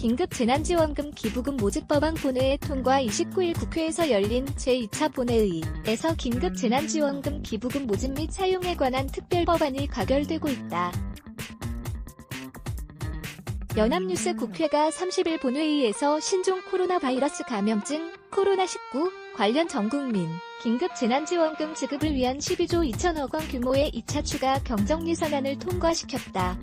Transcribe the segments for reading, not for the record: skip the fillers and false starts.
긴급재난지원금 기부금 모집법안 본회의 통과. 29일 국회에서 열린 제2차 본회의에서 긴급재난지원금 기부금 모집 및 사용에 관한 특별법안이 가결되고 있다. 연합뉴스 국회가 30일 본회의에서 신종 코로나 바이러스 감염증 코로나19 관련 전국민 긴급재난지원금 지급을 위한 12조 2천억 원 규모의 2차 추가 경정 예산안을 통과시켰다.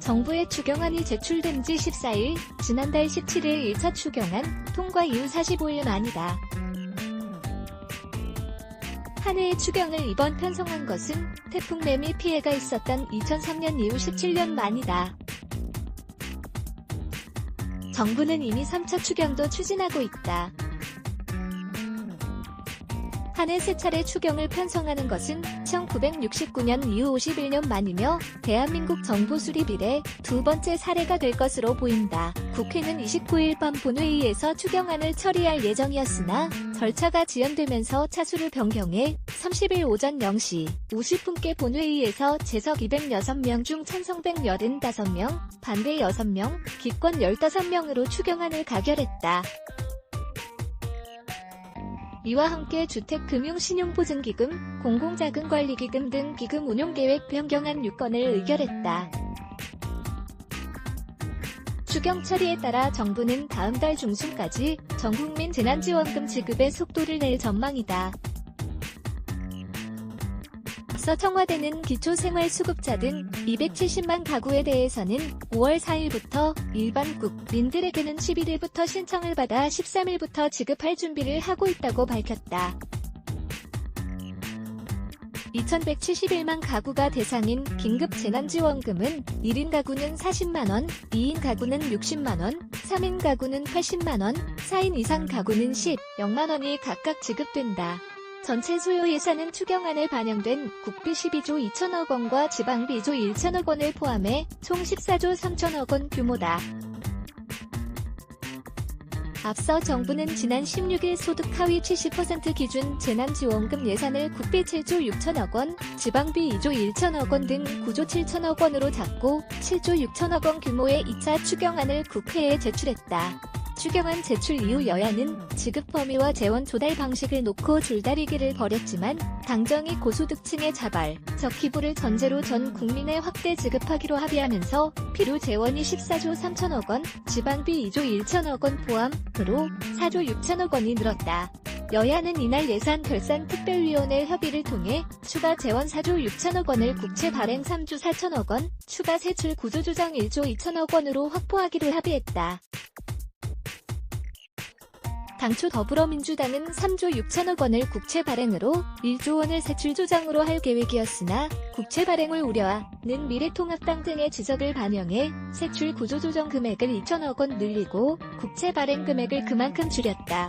정부의 추경안이 제출된 지 14일, 지난달 17일 1차 추경안 통과 이후 45일 만이다. 한 해의 추경을 이번 편성한 것은 태풍 매미 피해가 있었던 2003년 이후 17년 만이다. 정부는 이미 3차 추경도 추진하고 있다. 한 해 3차례 추경을 편성하는 것은 1969년 이후 51년 만이며 대한민국 정부 수립 이래 두 번째 사례가 될 것으로 보인다. 국회는 29일 밤 본회의에서 추경안을 처리할 예정이었으나 절차가 지연되면서 차수를 변경해 30일 오전 0시 50분께 본회의에서 재석 206명 중 찬성 185명, 반대 6명, 기권 15명으로 추경안을 가결했다. 이와 함께 주택금융신용보증기금, 공공자금관리기금 등 기금 운용계획 변경안 6건을 의결했다. 추경 처리에 따라 정부는 다음 달 중순까지 전국민 재난지원금 지급에 속도를 낼 전망이다. 앞서 청와대는 기초생활수급자 등 270만 가구에 대해서는 5월 4일부터 일반 국민들에게는 11일부터 신청을 받아 13일부터 지급할 준비를 하고 있다고 밝혔다. 2171만 가구가 대상인 긴급재난지원금은 1인 가구는 40만원, 2인 가구는 60만원, 3인 가구는 80만원, 4인 이상 가구는 10만원이 각각 지급된다. 전체 소요 예산은 추경안에 반영된 국비 12조 2천억 원과 지방비 2조 1천억 원을 포함해 총 14조 3천억 원 규모다. 앞서 정부는 지난 16일 소득 하위 70% 기준 재난지원금 예산을 국비 7조 6천억 원, 지방비 2조 1천억 원 등 9조 7천억 원으로 잡고 7조 6천억 원 규모의 2차 추경안을 국회에 제출했다. 추경안 제출 이후 여야는 지급 범위와 재원 조달 방식을 놓고 줄다리기를 벌였지만 당정이 고소득층의 자발적 기부를 전제로 전 국민에 확대 지급하기로 합의하면서 필요 재원이 14조 3천억 원, 지방비 2조 1천억 원 포함으로 4조 6천억 원이 늘었다. 여야는 이날 예산결산특별위원회 협의를 통해 추가 재원 4조 6천억 원을 국채 발행 3조 4천억 원, 추가 세출 구조조정 1조 2천억 원으로 확보하기로 합의했다. 당초 더불어민주당은 3조 6천억 원을 국채 발행으로 1조 원을 세출 조정으로 할 계획이었으나 국채 발행을 우려하는 미래통합당 등의 지적을 반영해 세출 구조조정 금액을 2천억 원 늘리고 국채 발행 금액을 그만큼 줄였다.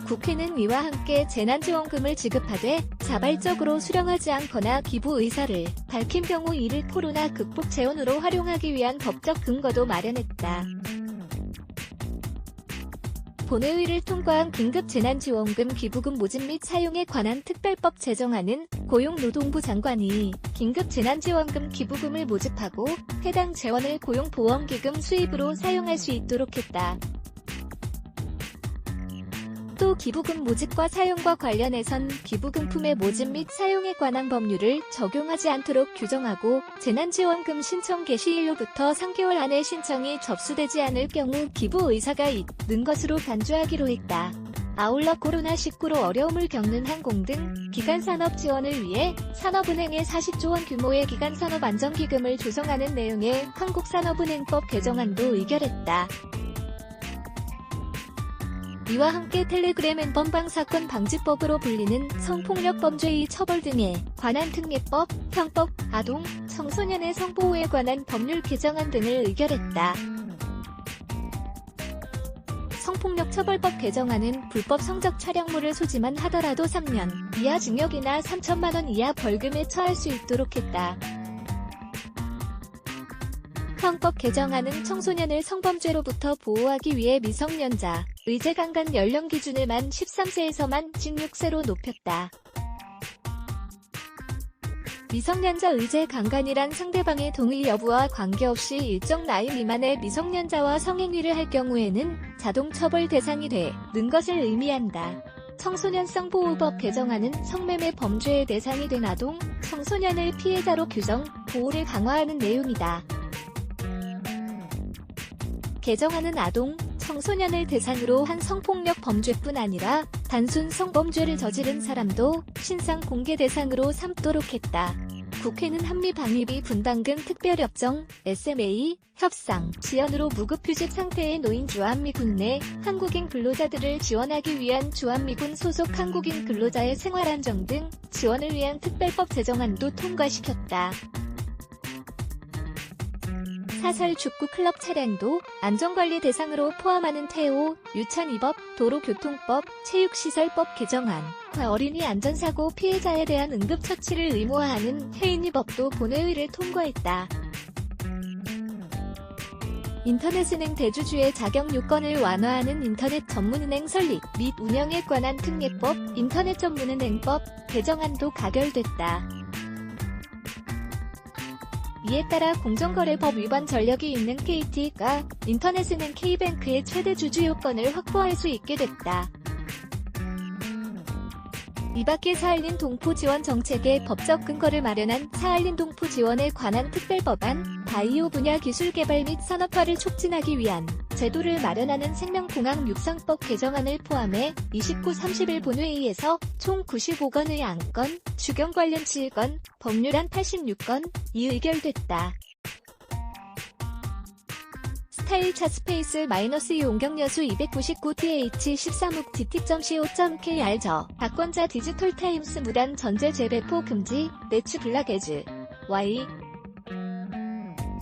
국회는 이와 함께 재난지원금을 지급하되 자발적으로 수령하지 않거나 기부 의사를 밝힌 경우 이를 코로나 극복 재원으로 활용하기 위한 법적 근거도 마련했다. 본회의를 통과한 긴급재난지원금 기부금 모집 및 사용에 관한 특별법 제정안은 고용노동부 장관이 긴급재난지원금 기부금을 모집하고 해당 재원을 고용보험기금 수입으로 사용할 수 있도록 했다. 또 기부금 모집과 사용과 관련해선 기부금품의 모집 및 사용에 관한 법률을 적용하지 않도록 규정하고 재난지원금 신청 개시일로부터 3개월 안에 신청이 접수되지 않을 경우 기부 의사가 있는 것으로 간주하기로 했다. 아울러 코로나19로 어려움을 겪는 항공 등 기간산업 지원을 위해 산업은행에 40조 원 규모의 기간산업안정기금을 조성하는 내용의 한국산업은행법 개정안도 의결했다. 이와 함께 텔레그램 엠번방 사건 방지법으로 불리는 성폭력 범죄의 처벌 등에 관한 특례법, 형법, 아동, 청소년의 성보호에 관한 법률 개정안 등을 의결했다. 성폭력 처벌법 개정안은 불법 성적 촬영물을 소지만 하더라도 3년 이하 징역이나 3천만 원 이하 벌금에 처할 수 있도록 했다. 형법 개정안은 청소년을 성범죄로부터 보호하기 위해 미성년자 의제강간 연령 기준을 만 13세에서 만 16세로 높였다. 미성년자 의제 강간이란 상대방의 동의 여부와 관계없이 일정 나이 미만의 미성년자와 성행위를 할 경우에는 자동 처벌 대상이 되는 것을 의미한다. 청소년성보호법 개정안은 성매매 범죄의 대상이 된 아동, 청소년을 피해자로 규정, 보호를 강화하는 내용이다. 개정안은 아동, 청소년을 대상으로 한 성폭력 범죄뿐 아니라 단순 성범죄를 저지른 사람도 신상 공개 대상으로 삼도록 했다. 국회는 한미방위비 분담금 특별협정, SMA, 협상, 지연으로 무급휴직 상태에 놓인 주한미군 내 한국인 근로자들을 지원하기 위한 주한미군 소속 한국인 근로자의 생활안정 등 지원을 위한 특별법 제정안도 통과시켰다. 사설 축구 클럽 차량도 안전관리 대상으로 포함하는 태오, 유찬이법, 도로교통법, 체육시설법 개정안, 어린이 안전사고 피해자에 대한 응급처치를 의무화하는 해인이법도 본회의를 통과했다. 인터넷은행 대주주의 자격 요건을 완화하는 인터넷 전문은행 설립 및 운영에 관한 특례법, 인터넷 전문은행법 개정안도 가결됐다. 이에 따라 공정거래법 위반 전력이 있는 KT가 인터넷은행 K뱅크의 최대 주주 요건을 확보할 수 있게 됐다. 이밖에 사할린 동포 지원 정책의 법적 근거를 마련한 사할린 동포 지원에 관한 특별법안, 바이오 분야 기술 개발 및 산업화를 촉진하기 위한 제도를 마련하는 생명공학 육성법 개정안을 포함해 29-31 본회의에서 총 95건의 안건, 주경 관련 7건, 법률안 86건이 의결됐다. 스타일차 스페이스 -2 용격여수 299th 13욱 dt.co.kr 저 박권자 디지털타임스 무단 전제 재배포 금지, 네츠 블락에즈 Y